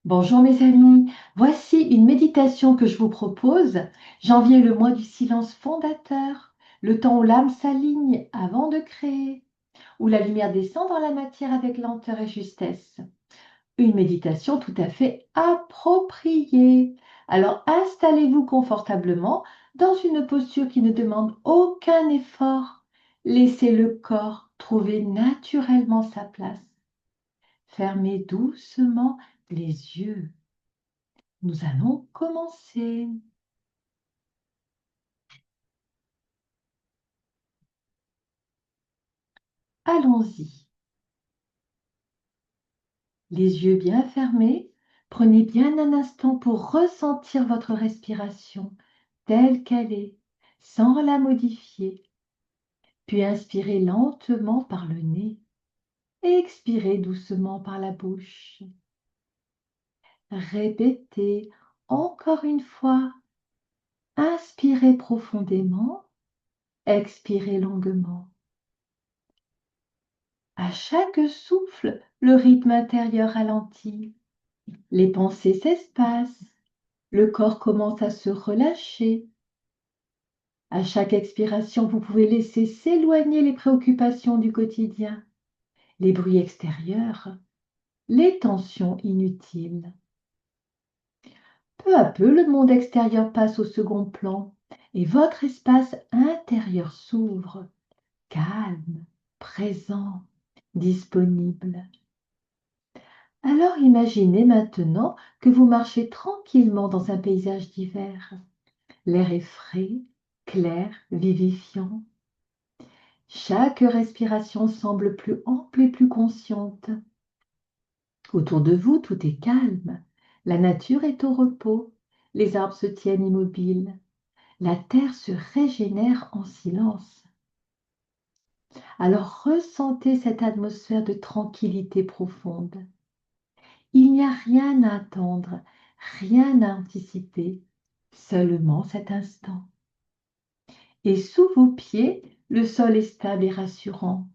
Bonjour mes amis, voici une méditation que je vous propose. Janvier est le mois du silence fondateur, le temps où l'âme s'aligne avant de créer, où la lumière descend dans la matière avec lenteur et justesse. Une méditation tout à fait appropriée. Alors installez-vous confortablement dans une posture qui ne demande aucun effort. Laissez le corps trouver naturellement sa place. Fermez doucement les yeux. Nous allons commencer. Allons-y. Les yeux bien fermés, prenez bien un instant pour ressentir votre respiration telle qu'elle est, sans la modifier. Puis inspirez lentement par le nez et expirez doucement par la bouche. Répétez encore une fois. Inspirez profondément, expirez longuement. À chaque souffle, le rythme intérieur ralentit. Les pensées s'espacent, le corps commence à se relâcher. À chaque expiration, vous pouvez laisser s'éloigner les préoccupations du quotidien, les bruits extérieurs, les tensions inutiles. Peu à peu, le monde extérieur passe au second plan et votre espace intérieur s'ouvre, calme, présent, disponible. Alors imaginez maintenant que vous marchez tranquillement dans un paysage d'hiver. L'air est frais, clair, vivifiant. Chaque respiration semble plus ample et plus consciente. Autour de vous, tout est calme. La nature est au repos. Les arbres se tiennent immobiles. La terre se régénère en silence. Alors ressentez cette atmosphère de tranquillité profonde. Il n'y a rien à attendre, rien à anticiper, seulement cet instant. Et sous vos pieds, le sol est stable et rassurant.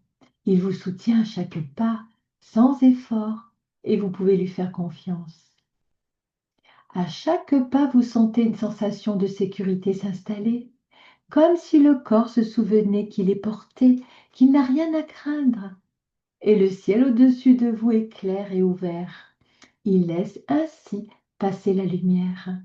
Il vous soutient à chaque pas, sans effort, et vous pouvez lui faire confiance. À chaque pas, vous sentez une sensation de sécurité s'installer, comme si le corps se souvenait qu'il est porté, qu'il n'a rien à craindre. Et le ciel au-dessus de vous est clair et ouvert. Il laisse ainsi passer la lumière.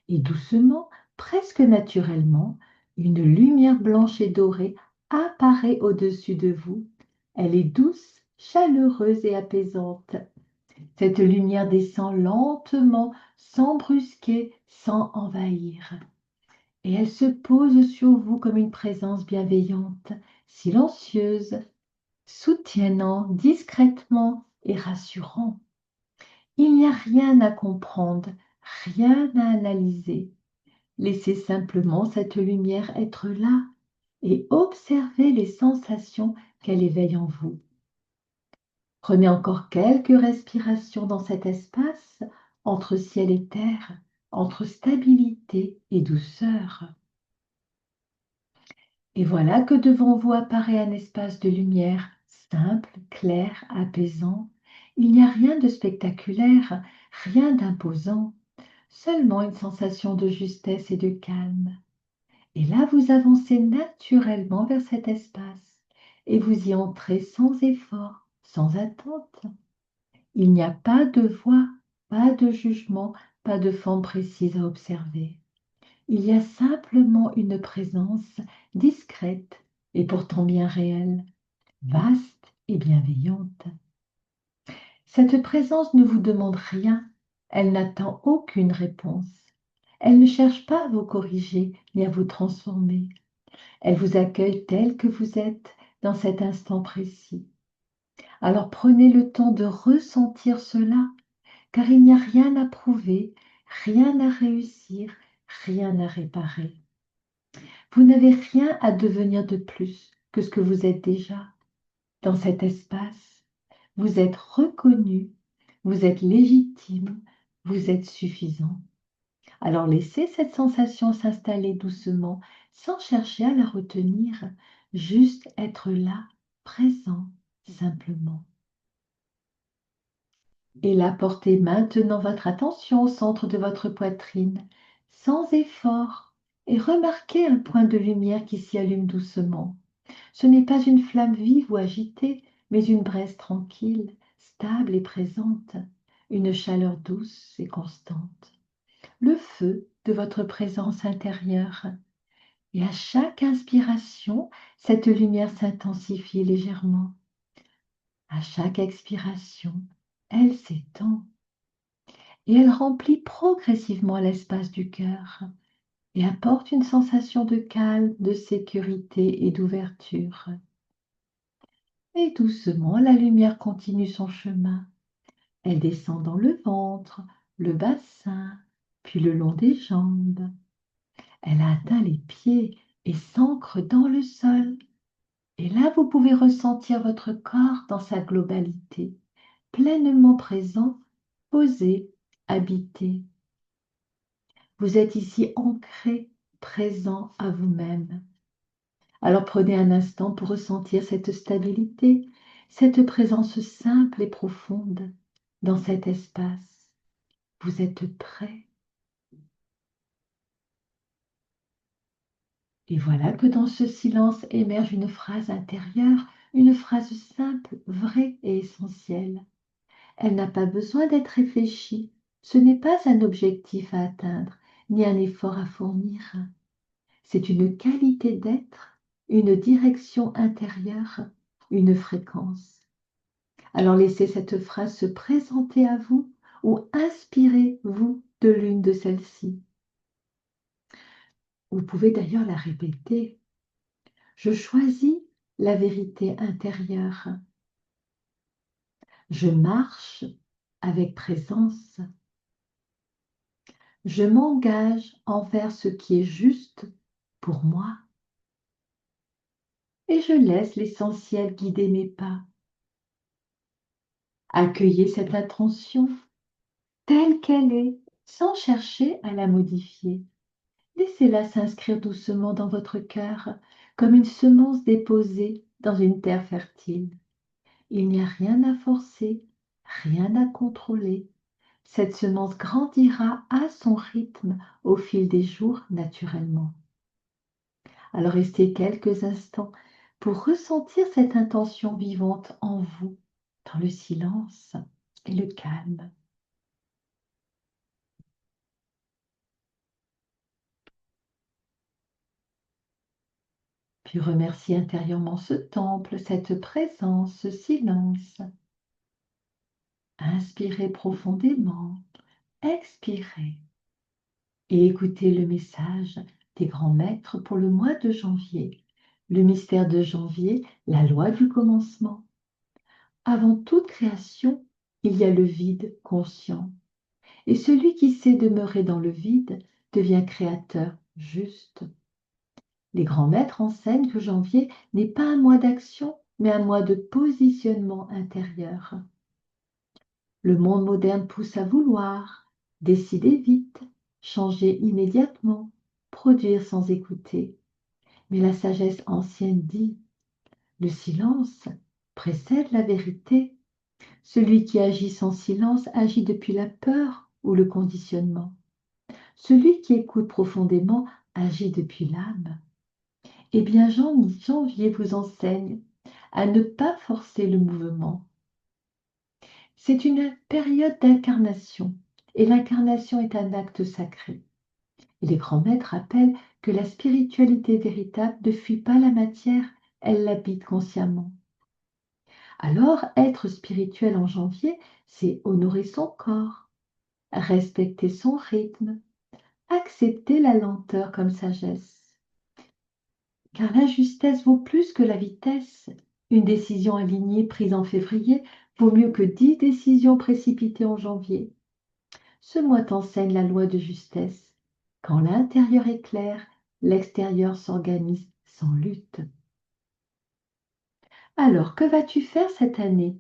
Et doucement, presque naturellement, une lumière blanche et dorée apparaît au-dessus de vous. Elle est douce, chaleureuse et apaisante. Cette lumière descend lentement, sans brusquer, sans envahir. Et elle se pose sur vous comme une présence bienveillante, silencieuse, soutiennant discrètement et rassurant. Il n'y a rien à comprendre, rien à analyser. Laissez simplement cette lumière être là et observez les sensations qu'elle éveille en vous. Prenez encore quelques respirations dans cet espace entre ciel et terre, entre stabilité et douceur. Et voilà que devant vous apparaît un espace de lumière simple, clair, apaisant. Il n'y a rien de spectaculaire, rien d'imposant, seulement une sensation de justesse et de calme. Et là, vous avancez naturellement vers cet espace et vous y entrez sans effort, sans attente. Il n'y a pas de voix, pas de jugement, pas de forme précise à observer. Il y a simplement une présence discrète et pourtant bien réelle, vaste et bienveillante. Cette présence ne vous demande rien, elle n'attend aucune réponse. Elle ne cherche pas à vous corriger ni à vous transformer. Elle vous accueille tel que vous êtes dans cet instant précis. Alors prenez le temps de ressentir cela, car il n'y a rien à prouver, rien à réussir, rien à réparer. Vous n'avez rien à devenir de plus que ce que vous êtes déjà. Dans cet espace, vous êtes reconnu, vous êtes légitime, vous êtes suffisant. Alors laissez cette sensation s'installer doucement, sans chercher à la retenir, juste être là, présent, simplement. Et là, portez maintenant votre attention au centre de votre poitrine, sans effort, et remarquez un point de lumière qui s'y allume doucement. Ce n'est pas une flamme vive ou agitée, mais une braise tranquille, stable et présente, une chaleur douce et constante. Le feu de votre présence intérieure. Et à chaque inspiration, cette lumière s'intensifie légèrement. À chaque expiration, elle s'étend et elle remplit progressivement l'espace du cœur et apporte une sensation de calme, de sécurité et d'ouverture. Et doucement, la lumière continue son chemin. Elle descend dans le ventre, le bassin, puis le long des jambes. Elle atteint les pieds et s'ancre dans le sol. Et là, vous pouvez ressentir votre corps dans sa globalité, pleinement présent, posé, habité. Vous êtes ici ancré, présent à vous-même. Alors prenez un instant pour ressentir cette stabilité, cette présence simple et profonde dans cet espace. Vous êtes prêt. Et voilà que dans ce silence émerge une phrase intérieure, une phrase simple, vraie et essentielle. Elle n'a pas besoin d'être réfléchie. Ce n'est pas un objectif à atteindre, ni un effort à fournir. C'est une qualité d'être, une direction intérieure, une fréquence. Alors laissez cette phrase se présenter à vous ou inspirez-vous de l'une de celles-ci. Vous pouvez d'ailleurs la répéter. Je choisis la vérité intérieure. Je marche avec présence. Je m'engage envers ce qui est juste pour moi et je laisse l'essentiel guider mes pas. Accueillez cette intention telle qu'elle est, sans chercher à la modifier. Laissez-la s'inscrire doucement dans votre cœur, comme une semence déposée dans une terre fertile. Il n'y a rien à forcer, rien à contrôler. Cette semence grandira à son rythme au fil des jours naturellement. Alors restez quelques instants pour ressentir cette intention vivante en vous, dans le silence et le calme. Puis remerciez intérieurement ce temple, cette présence, ce silence. Inspirez profondément, expirez et écoutez le message des grands maîtres pour le mois de janvier. Le mystère de janvier, la loi du commencement. Avant toute création, il y a le vide conscient. Et celui qui sait demeurer dans le vide devient créateur juste. Les grands maîtres enseignent que janvier n'est pas un mois d'action, mais un mois de positionnement intérieur. Le monde moderne pousse à vouloir, décider vite, changer immédiatement, produire sans écouter. Mais la sagesse ancienne dit, le silence précède la vérité. Celui qui agit sans silence agit depuis la peur ou le conditionnement. Celui qui écoute profondément agit depuis l'âme. Eh bien, janvier vous enseigne à ne pas forcer le mouvement. C'est une période d'incarnation, et l'incarnation est un acte sacré. Et les grands maîtres rappellent que la spiritualité véritable ne fuit pas la matière, elle l'habite consciemment. Alors, être spirituel en janvier, c'est honorer son corps, respecter son rythme, accepter la lenteur comme sagesse. Car la justesse vaut plus que la vitesse. Une décision alignée prise en février vaut mieux que 10 décisions précipitées en janvier. Ce mois t'enseigne la loi de justesse. Quand l'intérieur est clair, l'extérieur s'organise sans lutte. Alors, que vas-tu faire cette année?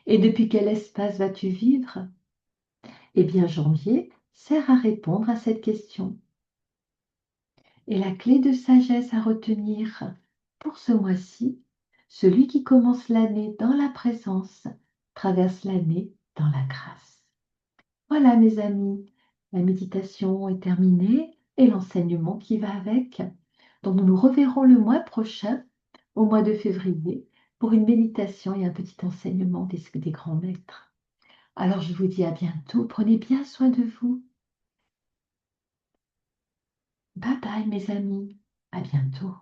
Et depuis quel espace vas-tu vivre? Eh bien, janvier sert à répondre à cette question. Et la clé de sagesse à retenir pour ce mois-ci, celui qui commence l'année dans la présence traverse l'année dans la grâce. Voilà mes amis, la méditation est terminée et l'enseignement qui va avec. Donc nous nous reverrons le mois prochain, au mois de février, pour une méditation et un petit enseignement des grands maîtres. Alors je vous dis à bientôt, prenez bien soin de vous. Bye bye mes amis, à bientôt.